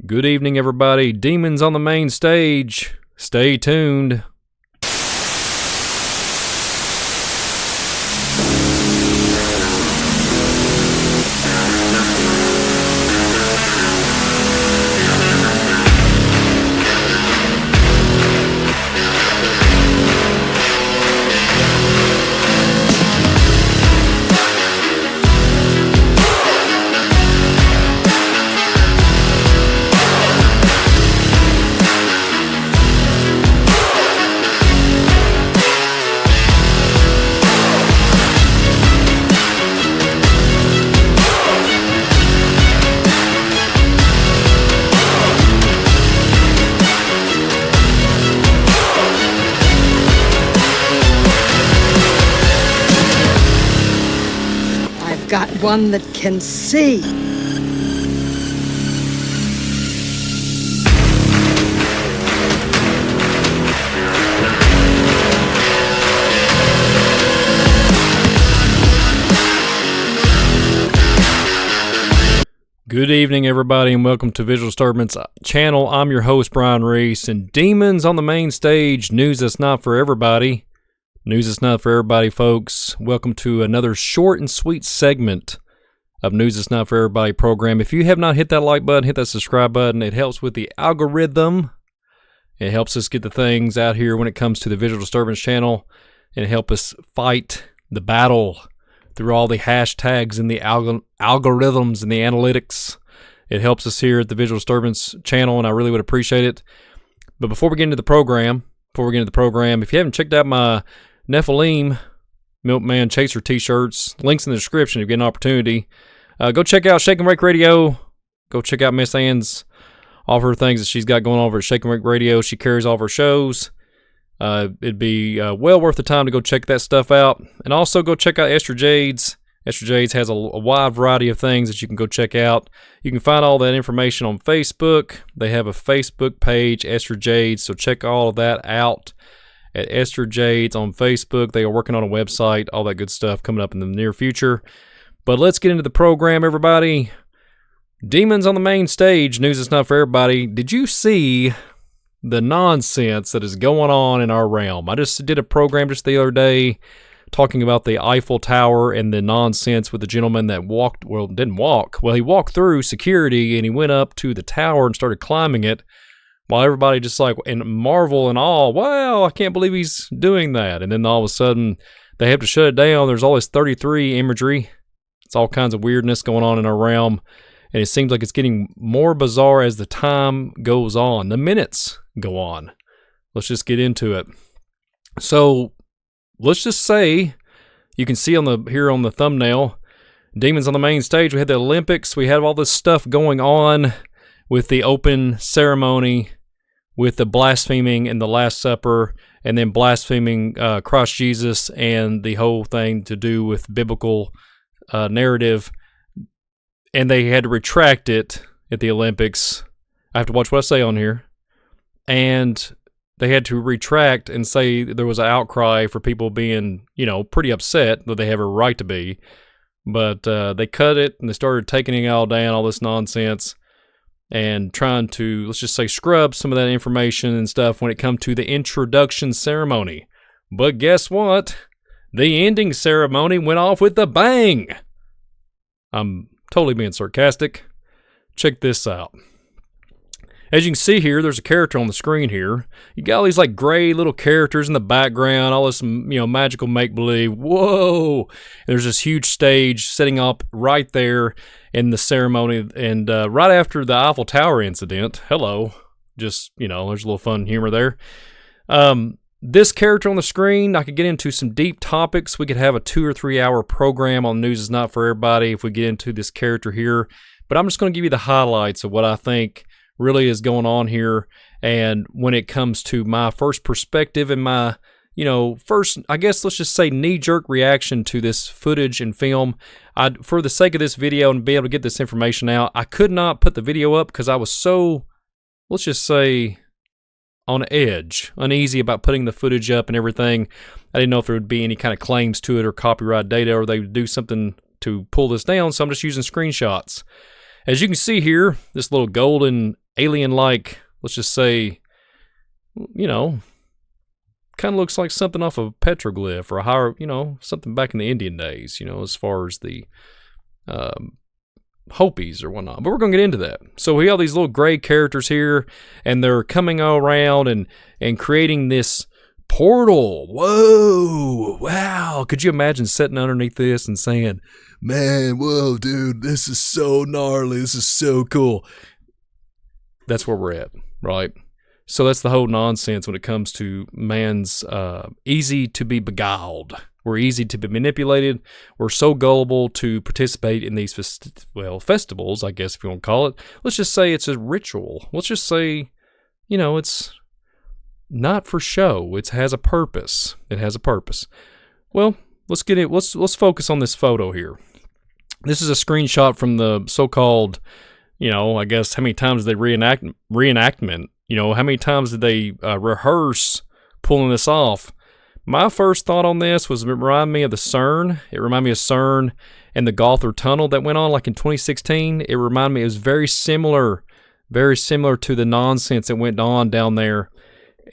Good evening, everybody. Demons on the main stage. Stay tuned. Got one that can see. Good evening, everybody, and welcome to Visual Disturbance channel. I'm your host, Brian Reese, and Demons on the main stage, news that's not for everybody. News is not for everybody, folks. Welcome to another short and sweet segment of News is Not for Everybody program. If you have not hit that like button, hit that subscribe button. It helps with the algorithm. It helps us get the things out here when it comes to the Visual Disturbance channel, and it helps us fight the battle through all the hashtags and the algorithms and the analytics. It helps us here at the Visual Disturbance channel, and I really would appreciate it. But before we get into the program, if you haven't checked out my Nephilim Milkman Chaser t-shirts, links in the description if you get an opportunity. Go check out Shake and Wake Radio. Go check out Miss Ann's, all of her things that she's got going on over at Shake and Wake Radio. She carries all of her shows. It'd be well worth the time to go check that stuff out. And also go check out Esther Jades. Esther Jades has a wide variety of things that you can go check out. You can find all that information on Facebook. They have a Facebook page, Esther Jades, so check all of that out at Esther Jades on Facebook. They are working on a website, all that good stuff coming up in the near future. But let's get into the program, everybody. Demons on the main stage, news is not for everybody. Did you see the nonsense that is going on in our realm? I just did a program just the other day talking about the Eiffel Tower and the nonsense with the gentleman that he walked through security and he went up to the tower and started climbing it, while everybody just like in marvel and awe, wow, I can't believe he's doing that. And then all of a sudden they have to shut it down. There's all this 33 imagery. It's all kinds of weirdness going on in our realm, and it seems like it's getting more bizarre as the time goes on. The minutes go on. Let's just get into it. So let's just say, you can see here on the thumbnail, Demons on the main stage. We had the Olympics. We had all this stuff going on with the open ceremony, with the blaspheming in the Last Supper, and then blaspheming Christ Jesus and the whole thing to do with biblical narrative. And they had to retract it at the Olympics. I have to watch what I say on here. And they had to retract and say there was an outcry for people being, pretty upset, that they have a right to be. But they cut it and they started taking it all down, all this nonsense, and trying to, let's just say, scrub some of that information and stuff when it comes to the introduction ceremony. But guess what? The ending ceremony went off with a bang. I'm totally being sarcastic. Check this out. As you can see here, there's a character on the screen here. You got all these like gray little characters in the background, all this, magical make-believe. Whoa! And there's this huge stage setting up right there in the ceremony. And right after the Eiffel Tower incident, there's a little fun humor there. This character on the screen, I could get into some deep topics. We could have a 2 or 3 hour program on News is Not for Everybody if we get into this character here. But I'm just going to give you the highlights of what I think really is going on here, and when it comes to my first perspective and my, first, I guess let's just say, knee-jerk reaction to this footage and film. For the sake of this video and be able to get this information out, I could not put the video up because I was so, let's just say, on edge, uneasy about putting the footage up and everything. I didn't know if there would be any kind of claims to it or copyright data, or they would do something to pull this down, so I'm just using screenshots. As you can see here, this little golden alien-like, let's just say, kind of looks like something off of a petroglyph or a higher, something back in the Indian days, as far as the Hopis or whatnot. But we're going to get into that. So we have these little gray characters here, and they're coming all around and creating this portal. Whoa, wow. Could you imagine sitting underneath this and saying, man, whoa, dude, this is so gnarly. This is so cool. That's where we're at, right? So that's the whole nonsense when it comes to man's easy to be beguiled. We're easy to be manipulated. We're so gullible to participate in these festivals, I guess if you want to call it. Let's just say it's a ritual. Let's just say, it's not for show. It has a purpose. It has a purpose. Well, let's get it. Let's focus on this photo here. This is a screenshot from the so-called, I guess how many times did they reenactment? How many times did they rehearse pulling this off? My first thought on this was it reminded me of the CERN. It reminded me of CERN and the Gotthard Tunnel that went on like in 2016. It reminded me, it was very similar to the nonsense that went on down there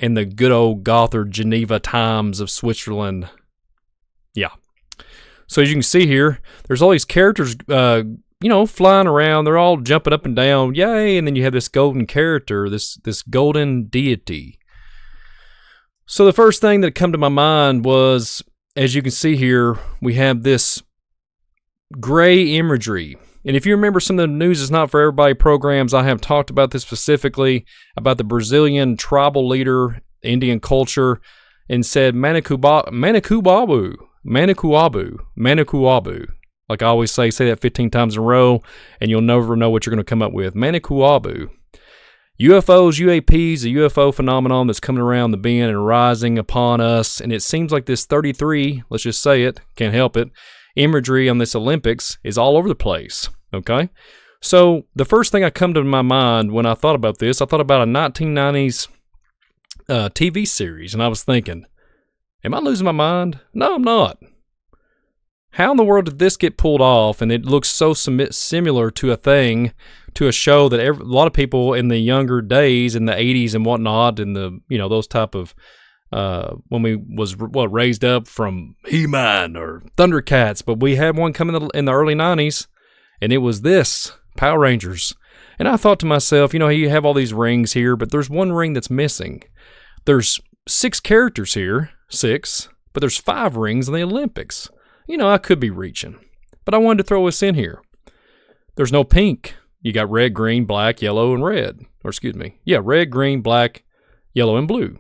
in the good old Gotthard Geneva times of Switzerland. Yeah. So as you can see here, there's all these characters, flying around. They're all jumping up and down. Yay. And then you have this golden character, this golden deity. So the first thing that come to my mind was, as you can see here, we have this gray imagery. And if you remember some of the News Is Not For Everybody programs, I have talked about this specifically, about the Brazilian tribal leader, Indian culture, and said Manakuabu. Like I always say that 15 times in a row, and you'll never know what you're going to come up with. Manakuabu. UFOs, UAPs, a UFO phenomenon that's coming around the bend and rising upon us, and it seems like this 33, let's just say it, can't help it, imagery on this Olympics is all over the place, okay? So the first thing that come to my mind when I thought about this, I thought about a 1990s TV series, and I was thinking, am I losing my mind? No, I'm not. How in the world did this get pulled off, and it looks so similar to a show that a lot of people in the younger days, in the 80s and whatnot, and those type of, when we was raised up from He-Man or Thundercats, but we had one coming in the early 90s, and it was this, Power Rangers. And I thought to myself, you have all these rings here, but there's one ring that's missing. There's 6 characters here, 6, but there's 5 rings in the Olympics. I could be reaching, but I wanted to throw this in here. There's no pink. You got red, green, black, yellow, and red. Or excuse me. Yeah, red, green, black, yellow, and blue.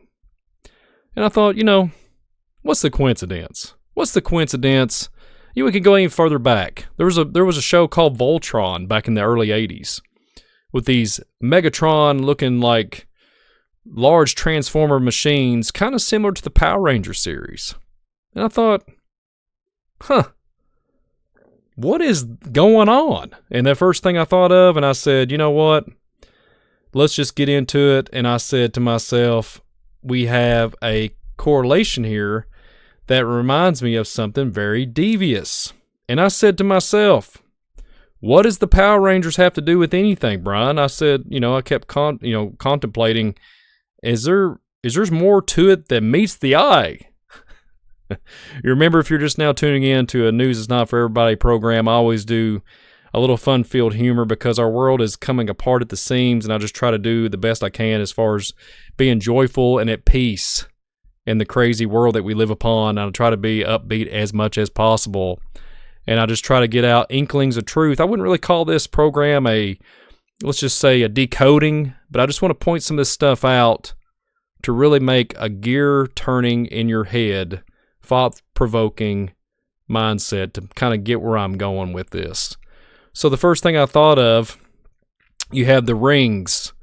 And I thought, what's the coincidence? What's the coincidence? We could go even further back. There was a show called Voltron back in the early 80s with these Megatron looking like large transformer machines, kind of similar to the Power Ranger series. And I thought, what is going on? And the first thing I thought of, and I said, you know what? Let's just get into it. And I said to myself, we have a correlation here that reminds me of something very devious. And I said to myself, what does the Power Rangers have to do with anything, Brian? I said, I kept contemplating, is there more to it than meets the eye? You remember, if you're just now tuning in to a News Is Not For Everybody program, I always do a little fun-filled humor because our world is coming apart at the seams, and I just try to do the best I can as far as being joyful and at peace in the crazy world that we live upon. I try to be upbeat as much as possible, and I just try to get out inklings of truth. I wouldn't really call this program let's just say a decoding, but I just want to point some of this stuff out to really make a gear turning in your head, thought-provoking mindset to kind of get where I'm going with this. So the first thing I thought of, you have the rings.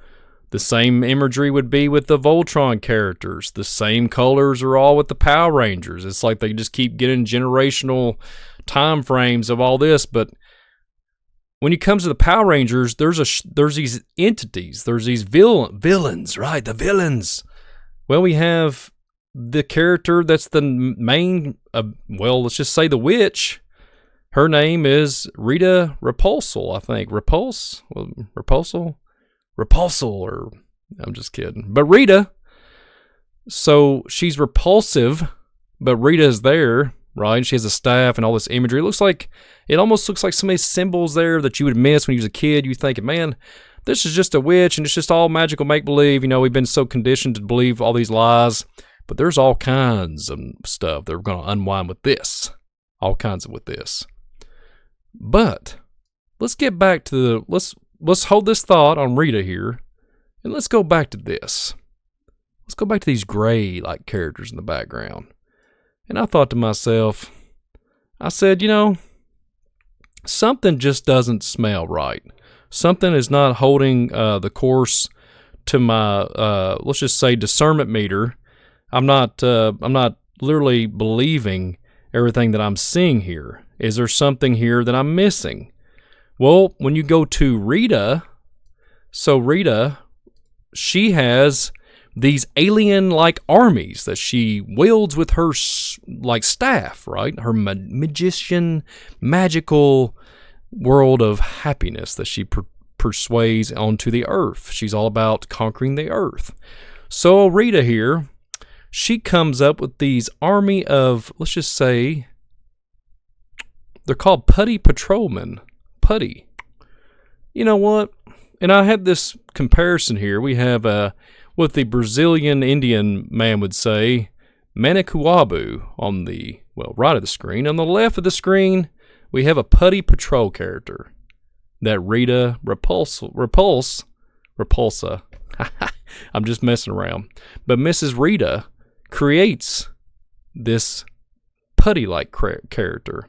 The same imagery would be with the Voltron characters. The same colors are all with the Power Rangers. It's like they just keep getting generational time frames of all this. But when it comes to the Power Rangers, there's these entities. There's these villains, right? The villains. Well, we have the character that's the main, let's just say the witch. Her name is Rita Repulsal, I think. Repulsal? repulsal, or I'm just kidding. But Rita, so she's repulsive, but Rita is there, right? She has a staff and all this imagery. It almost looks like some of these symbols there that you would miss when you was a kid. You thinking, man, this is just a witch and it's just all magical make-believe. We've been so conditioned to believe all these lies, but there's all kinds of stuff that we're going to unwind with this. All kinds of with this. But let's get back to let's hold this thought on Rita here, and let's go back to this. Let's go back to these gray-like characters in the background. And I thought to myself, I said, something just doesn't smell right. Something is not holding the course to my, let's just say, discernment meter. I'm not literally believing everything that I'm seeing here. Is there something here that I'm missing? Well, when you go to Rita, she has these alien-like armies that she wields with her staff, right? Her magician, magical world of happiness that she persuades onto the earth. She's all about conquering the earth. So Rita here, she comes up with these army of, let's just say, they're called putty patrolmen. Putty. You know what? And I had this comparison here. We have what the Brazilian Indian man would say, Manikuabu on the, right of the screen. On the left of the screen, we have a putty patrol character that Rita Repulsa. I'm just messing around. But Mrs. Rita creates this putty-like character.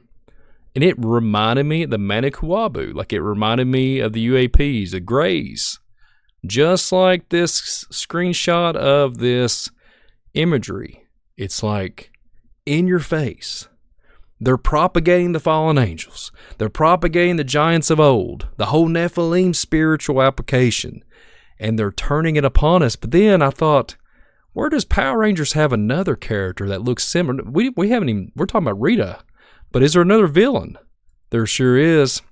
And it reminded me of the Manikuabu. Like it reminded me of the UAPs, the Greys. Just like this screenshot of this imagery. It's like in your face. They're propagating the fallen angels. They're propagating the giants of old. The whole Nephilim spiritual application. And they're turning it upon us. But then I thought, where does Power Rangers have another character that looks similar? We haven't even, we're talking about Rita. But is there another villain? There sure is.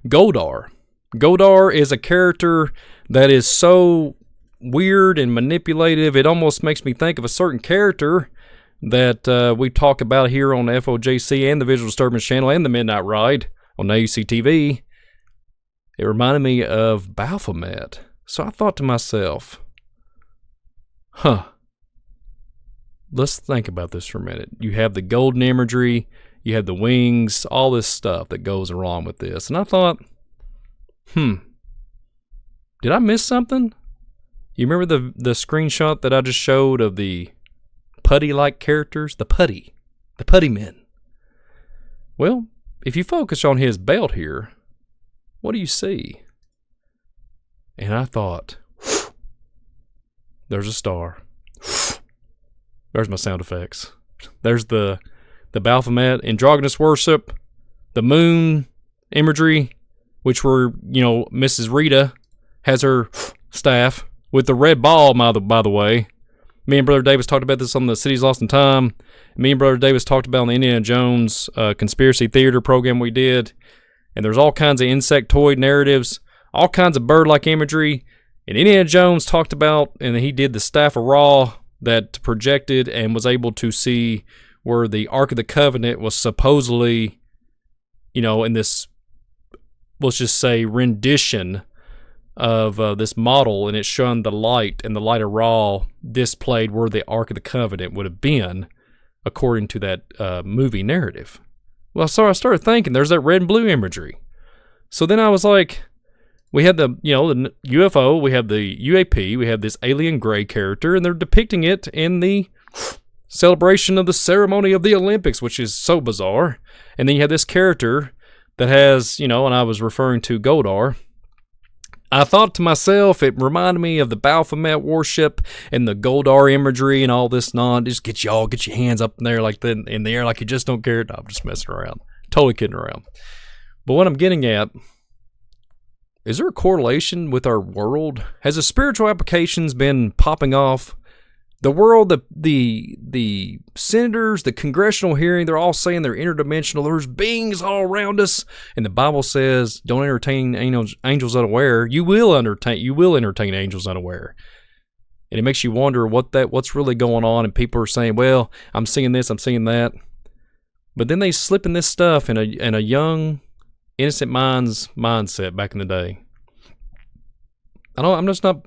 Goldar. Goldar is a character that is so weird and manipulative, it almost makes me think of a certain character that we talk about here on FOJC and the Visual Disturbance channel and the Midnight Ride on AUC TV. It reminded me of Baphomet. So I thought to myself, let's think about this for a minute. You have the golden imagery, you have the wings, all this stuff that goes along with this. And I thought, did I miss something? You remember the screenshot that I just showed of the putty-like characters? The putty men. Well, if you focus on his belt here, what do you see? And I thought, there's a star. There's my sound effects. There's the Baphomet androgynous worship, the moon imagery, which were, Mrs. Rita has her staff with the red ball, by the way. Me and Brother Davis talked about this on the Cities Lost in Time. Me and Brother Davis talked about on the Indiana Jones conspiracy theater program we did. And there's all kinds of insectoid narratives, all kinds of bird-like imagery. And Indiana Jones talked about, and he did the Staff of Ra that projected and was able to see where the Ark of the Covenant was supposedly, in this, let's just say, rendition of this model, and it shone the light, and the light of Ra displayed where the Ark of the Covenant would have been, according to that movie narrative. Well, so I started thinking, there's that red and blue imagery. So then I was like, we had the UFO, we have the UAP, we have this alien gray character, and they're depicting it in the celebration of the ceremony of the Olympics, which is so bizarre. And then you have this character that has, and I was referring to Goldar. I thought to myself, it reminded me of the Baphomet worship and the Goldar imagery and all this just get your hands up in there in the air like you just don't care. No, I'm just messing around. Totally kidding around. But what I'm getting at, is there a correlation with our world? Has the spiritual applications been popping off The world, the senators, the congressional hearing, they're all saying they're interdimensional. There's beings all around us, and the Bible says, "Don't entertain angels unaware." You will entertain angels unaware, and it makes you wonder what's really going on. And people are saying, "Well, I'm seeing this, I'm seeing that," but then they slip in this stuff in a young, innocent mind's mindset back in the day. I'm just not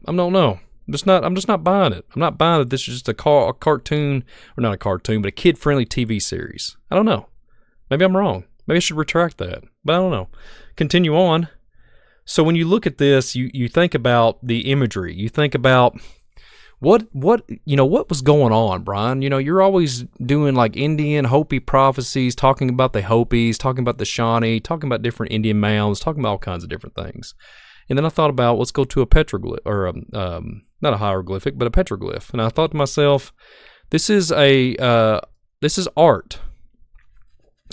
buying it. I'm not buying that this is just a cartoon, or not a cartoon, but a kid-friendly TV series. I don't know. Maybe I'm wrong. Maybe I should retract that, but I don't know. Continue on. So when you look at this, you think about the imagery. You think about what was going on, Brian. You're always doing like Indian Hopi prophecies, talking about the Hopis, talking about the Shawnee, talking about different Indian mounds, talking about all kinds of different things. And then I thought about, let's go to a petroglyph, or not a hieroglyphic, but a petroglyph. And I thought to myself, this is art.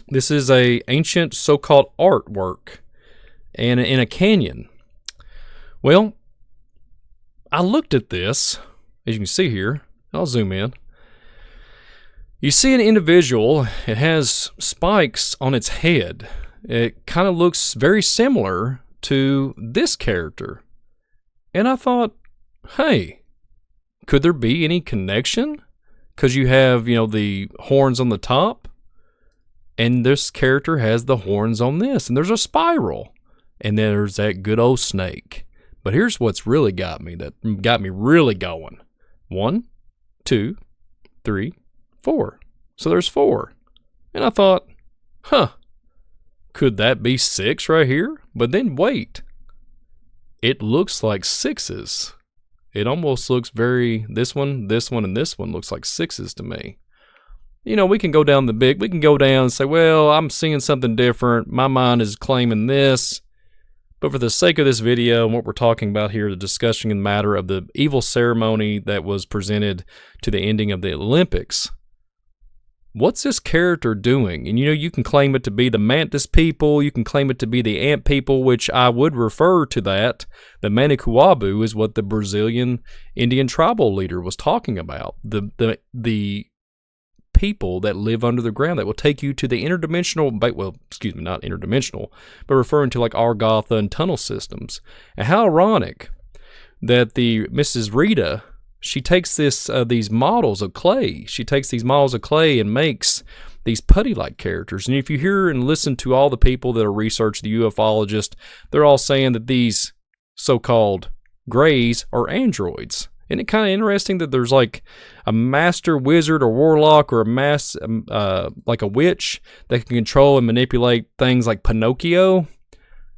This is a ancient so-called artwork, and in a canyon. Well, I looked at this, as you can see here. I'll zoom in. You see an individual. It has spikes on its head. It kind of looks very similar to this character. And I thought, hey, could there be any connection? Because you have, the horns on the top, and this character has the horns on this, and there's a spiral, and then there's that good old snake. But here's what's really got me really going. 1, 2, 3, 4. So there's 4. And I thought, could that be 6 right here? But then wait, it looks like 6s. It almost looks this one, and this one looks like 6s to me. We can go down and say, well, I'm seeing something different. My mind is claiming this. But for the sake of this video and what we're talking about here, the discussion in the matter of the evil ceremony that was presented to the ending of the Olympics, what's this character doing? And you can claim it to be the mantis people, you can claim it to be the ant people, which I would refer to that. The Manikuabu is what the Brazilian Indian tribal leader was talking about. The people that live under the ground that will take you to the interdimensional, not interdimensional, but referring to like Argotha and tunnel systems. And how ironic that the Mrs. Rita, she takes these models of clay. She takes these models of clay and makes these putty-like characters. And if you hear and listen to all the people that are research, the ufologists, they're all saying that these so-called grays are androids. Isn't it kind of interesting that there's like a master wizard or warlock or like a witch that can control and manipulate things like Pinocchio?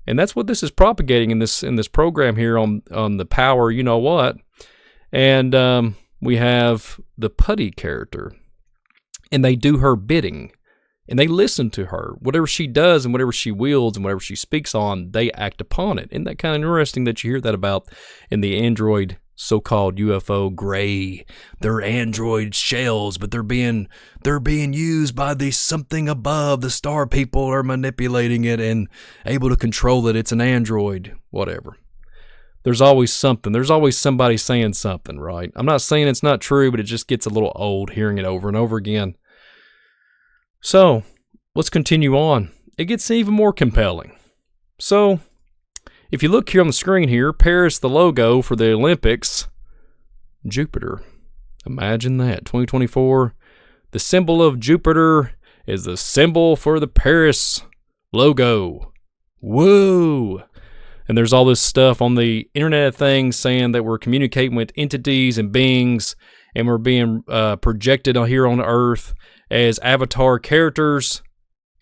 And that's what this is propagating in this program here on the power, you know what? And we have the putty character, and they do her bidding, and they listen to her. Whatever she does and whatever she wields and whatever she speaks on, they act upon it. Isn't that kind of interesting that you hear that about in the android so-called UFO gray? They're android shells, but they're being used by the something above. The star people are manipulating it and able to control it. It's an android, whatever. There's always something. There's always somebody saying something, right? I'm not saying it's not true, but it just gets a little old hearing it over and over again. So let's continue on. It gets even more compelling. So if you look here on the screen here, Paris, the logo for the Olympics, Jupiter. Imagine that. 2024, the symbol of Jupiter is the symbol for the Paris logo. Woo! And there's all this stuff on the Internet of Things saying that we're communicating with entities and beings, and we're being projected here on Earth as avatar characters,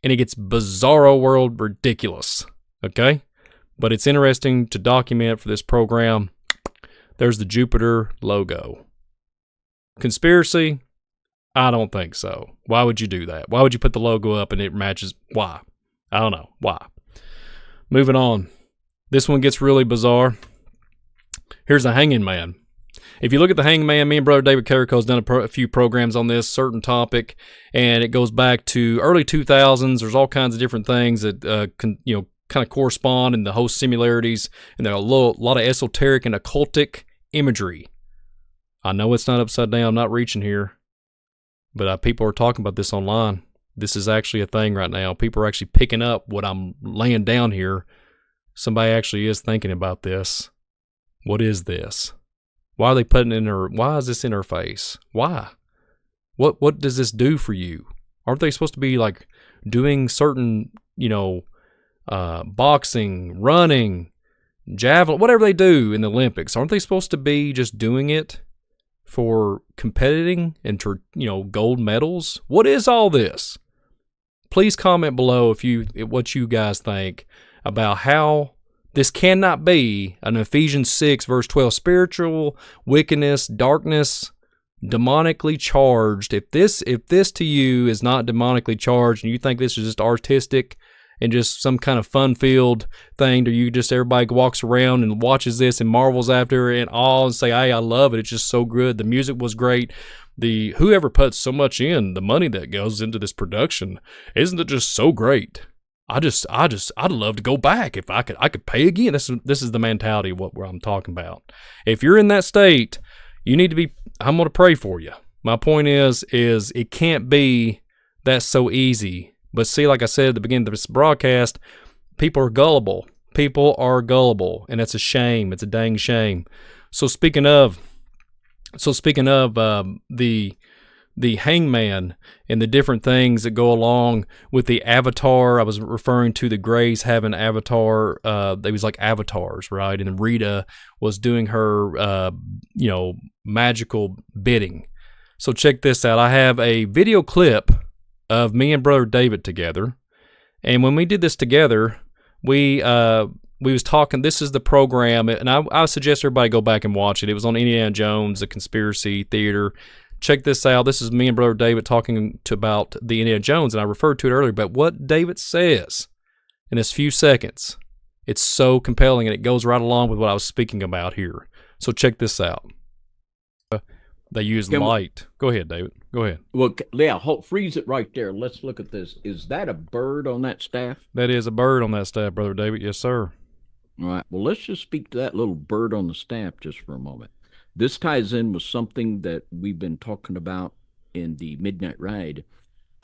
and it gets bizarro world ridiculous. Okay? But it's interesting to document for this program. There's the Jupiter logo. Conspiracy? I don't think so. Why would you do that? Why would you put the logo up and it matches? Why? I don't know. Why? Moving on. This one gets really bizarre. Here's the Hanging Man. If you look at the Hanging Man, me and Brother David Carrico has done a few programs on this certain topic, and it goes back to early 2000s. There's all kinds of different things that kind of correspond in the host similarities, and there are a lot of esoteric and occultic imagery. I know it's not upside down. I'm not reaching here. But people are talking about this online. This is actually a thing right now. People are actually picking up what I'm laying down here. Somebody actually is thinking about this. What is this? Why are they putting it in her? Why is this in her face? Why? What does this do for you? Aren't they supposed to be like doing certain, boxing, running, javelin, whatever they do in the Olympics? Aren't they supposed to be just doing it for competing and for, gold medals? What is all this? Please comment below what you guys think about how this cannot be an Ephesians 6 verse 12 spiritual wickedness, darkness, demonically charged. If this to you is not demonically charged and you think this is just artistic and just some kind of fun-filled thing, or you just everybody walks around and watches this and marvels after it and all and say, hey, I love it. It's just so good. The music was great. Whoever puts so much in, the money that goes into this production, isn't it just so great? I'd love to go back if I could pay again. This is the mentality of what I'm talking about. If you're in that state, you need to be, I'm going to pray for you. My point is it can't be that so easy. But see, like I said at the beginning of this broadcast, people are gullible. People are gullible, and it's a shame. It's a dang shame. So speaking of the hangman and the different things that go along with the avatar, I was referring to the Greys having avatar. They was like avatars, right? And Rita was doing her, magical bidding. So check this out. I have a video clip of me and Brother David together. And when we did this together, we was talking, this is the program, and I suggest everybody go back and watch it. It was on Indiana Jones, the Conspiracy Theater. Check this out. This is me and Brother David talking about the Indiana Jones, and I referred to it earlier, but what David says in this few seconds, it's so compelling, and it goes right along with what I was speaking about here. So check this out. They use light. Go ahead, David. Go ahead. Well, yeah, freeze it right there. Let's look at this. Is that a bird on that staff? That is a bird on that staff, Brother David. Yes, sir. All right. Well, let's just speak to that little bird on the staff just for a moment. This ties in with something that we've been talking about in the Midnight Ride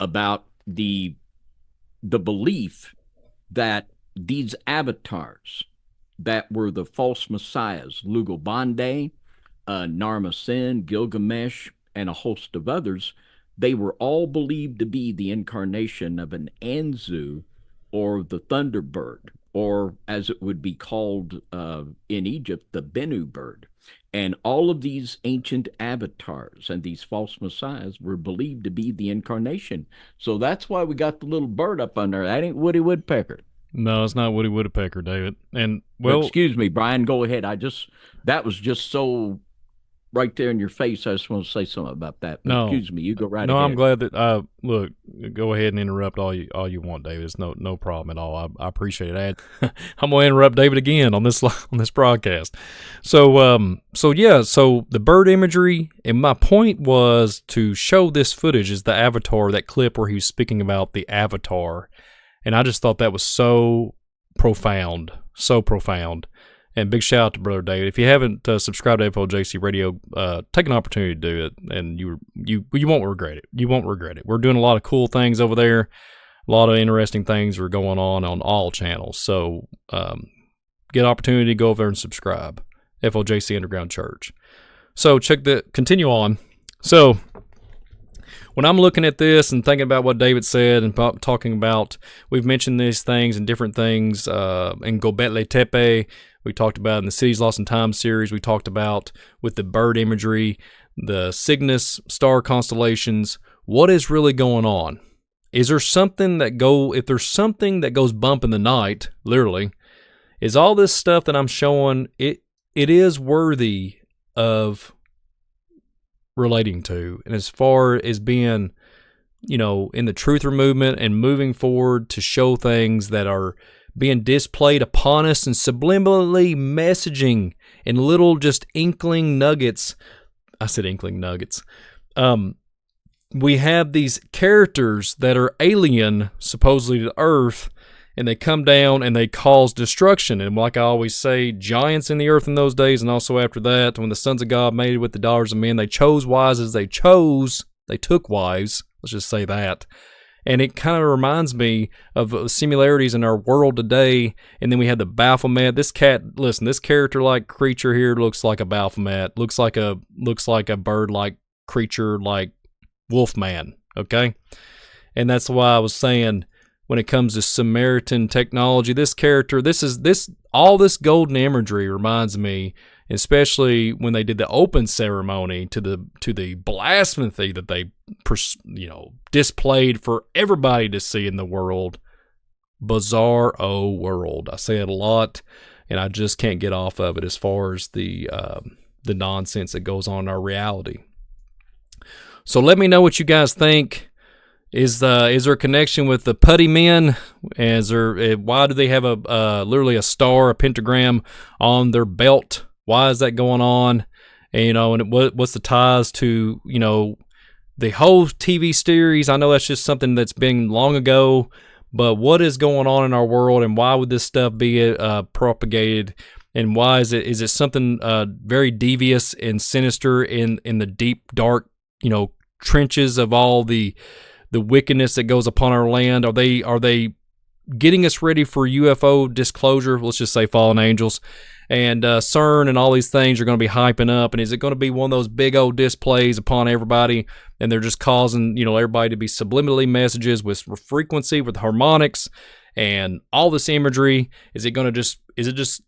about the belief that these avatars that were the false messiahs, Lugalbande, Narma Sin, Gilgamesh, and a host of others, they were all believed to be the incarnation of an Anzu, or the Thunderbird, or as it would be called in Egypt, the Bennu bird. And all of these ancient avatars and these false messiahs were believed to be the incarnation. So that's why we got the little bird up on there. That ain't Woody Woodpecker. No, it's not Woody Woodpecker, David. And well, excuse me, Brian, go ahead. That was just so right there in your face. I just want to say something about that. But no, excuse me, you go right no, ahead. I'm glad that look, go ahead and interrupt all you want, David. It's no problem at all. I appreciate it. I'm gonna interrupt David again on this broadcast. So the bird imagery, and my point was to show this footage is the avatar, that clip where he was speaking about the avatar, and I just thought that was so profound. And big shout out to Brother David. If you haven't subscribed to FOJC Radio, take an opportunity to do it, and you won't regret it. You won't regret it. We're doing a lot of cool things over there. A lot of interesting things are going on all channels. So get an opportunity to go over there and subscribe. FOJC Underground Church. So continue on. So when I'm looking at this and thinking about what David said and talking about, we've mentioned these things and different things in Göbekli Tepe. We talked about in the Cities Lost in Time series. We talked about with the bird imagery, the Cygnus star constellations. What is really going on? Is there something if there's something that goes bump in the night, literally, is all this stuff that I'm showing, it is worthy of relating to, and as far as being, in the truther movement and moving forward to show things that are being displayed upon us and subliminally messaging in little just inkling nuggets. I said inkling nuggets. We have these characters that are alien, supposedly to Earth, and they come down and they cause destruction. And like I always say, giants in the earth in those days, and also after that, when the sons of God made it with the daughters of men, they chose wives as they chose. They took wives. Let's just say that. And it kind of reminds me of similarities in our world today. And then we had the Baphomet. This character-like creature here looks like a Baphomet. Looks like a bird-like creature, like Wolfman. Okay, and that's why I was saying when it comes to Samaritan technology, this character, all this golden imagery reminds me, especially when they did the open ceremony to the blasphemy that they displayed for everybody to see in the world. Bizarre world. I say it a lot, and I just can't get off of it as far as the nonsense that goes on in our reality. So let me know what you guys think. Is there a connection with the putty men? Why do they have literally a star, a pentagram on their belt? Why is that going on? And what's the ties to the whole TV series? I know that's just something that's been long ago, but what is going on in our world, and why would this stuff be propagated? And why is it something very devious and sinister in the deep dark trenches of all the wickedness that goes upon our land? Are they getting us ready for UFO disclosure? Let's just say fallen angels and CERN and all these things are going to be hyping up. And is it going to be one of those big old displays upon everybody? And they're just causing everybody to be subliminally messages with frequency, with harmonics, and all this imagery. Is it just?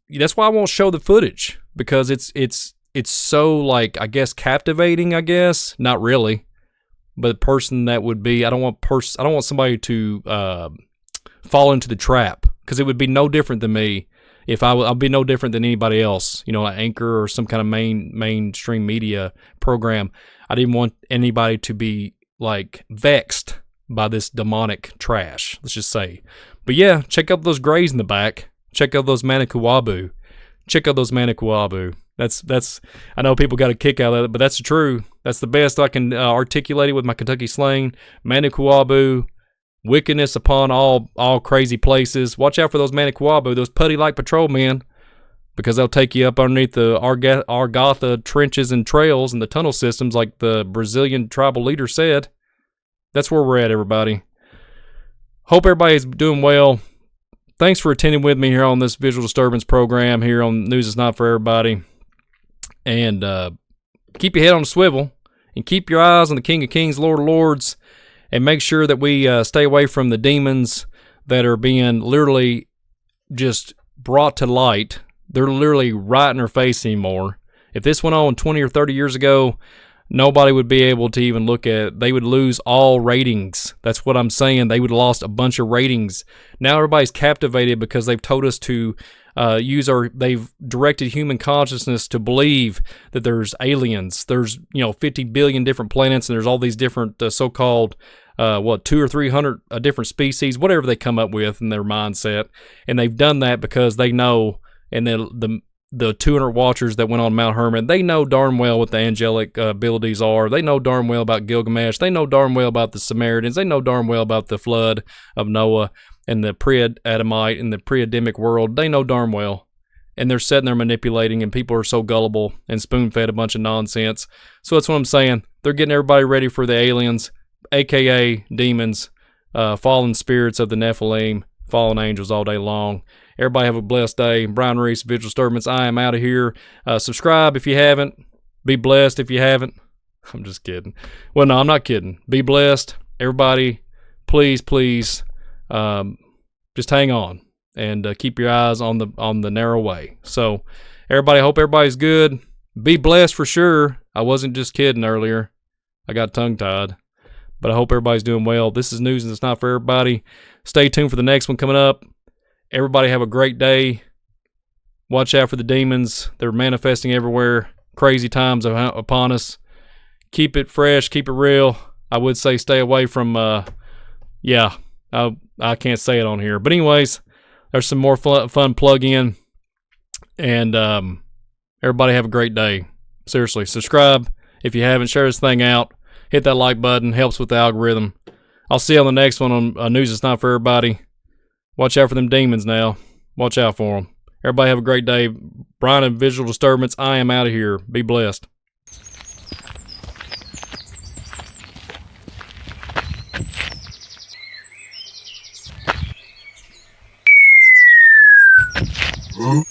That's why I won't show the footage, because it's so, like, I guess captivating. I guess not really. But the person that would be, I don't want somebody to fall into the trap, because it would be no different than me. If I'll be no different than anybody else, an Anchor or some kind of mainstream media program. I didn't want anybody to be like vexed by this demonic trash, let's just say. But yeah, check out those grays in the back. Check out those Manikuabu. That's. I know people got a kick out of it, but that's true. That's the best I can articulate it with my Kentucky slang. Manikuabu, wickedness upon all crazy places. Watch out for those Manikuabu, those putty-like patrolmen, because they'll take you up underneath the Argatha trenches and trails and the tunnel systems, like the Brazilian tribal leader said. That's where we're at, everybody. Hope everybody's doing well. Thanks for attending with me here on this Visual Disturbance program here on News Is Not For Everybody. And keep your head on a swivel, and keep your eyes on the King of Kings, Lord of Lords, and make sure that we stay away from the demons that are being literally just brought to light. They're literally right in our face anymore. If this went on 20 or 30 years ago, nobody would be able to even look at it. They would lose all ratings. That's what I'm saying. They would have lost a bunch of ratings. Now everybody's captivated because they've told us to they've directed human consciousness to believe that there's aliens. There's 50 billion different planets, and there's all these different so-called 200 or 300 different species, whatever they come up with in their mindset. And they've done that because they know, and the 200 watchers that went on Mount Hermon, they know darn well what the angelic abilities are. They know darn well about Gilgamesh. They know darn well about the Samaritans. They know darn well about the flood of Noah and the pre-Adamite and the pre-Adamic world. They know darn well. And they're sitting there manipulating, and people are so gullible and spoon-fed a bunch of nonsense. So that's what I'm saying. They're getting everybody ready for the aliens, a.k.a. demons, fallen spirits of the Nephilim, fallen angels all day long. Everybody have a blessed day. Brian Reese, Visual Disturbance. I am out of here. Subscribe if you haven't. Be blessed if you haven't. I'm just kidding. Well, no, I'm not kidding. Be blessed. Everybody, please, just hang on and keep your eyes on the narrow way. So, everybody, I hope everybody's good. Be blessed for sure. I wasn't just kidding earlier. I got tongue-tied. But I hope everybody's doing well. This is News and It's Not For Everybody. Stay tuned for the next one coming up. Everybody have a great day. Watch out for the demons. They're manifesting everywhere. Crazy times upon us. Keep it fresh. Keep it real. I would say stay away from, I can't say it on here. But anyways, there's some more fun plug-in. And everybody have a great day. Seriously, subscribe if you haven't. Share this thing out. Hit that like button. Helps with the algorithm. I'll see you on the next one on News It's Not For Everybody. Watch out for them demons now. Watch out for them. Everybody have a great day. Brian and Visual Disturbance, I am out of here. Be blessed. Huh?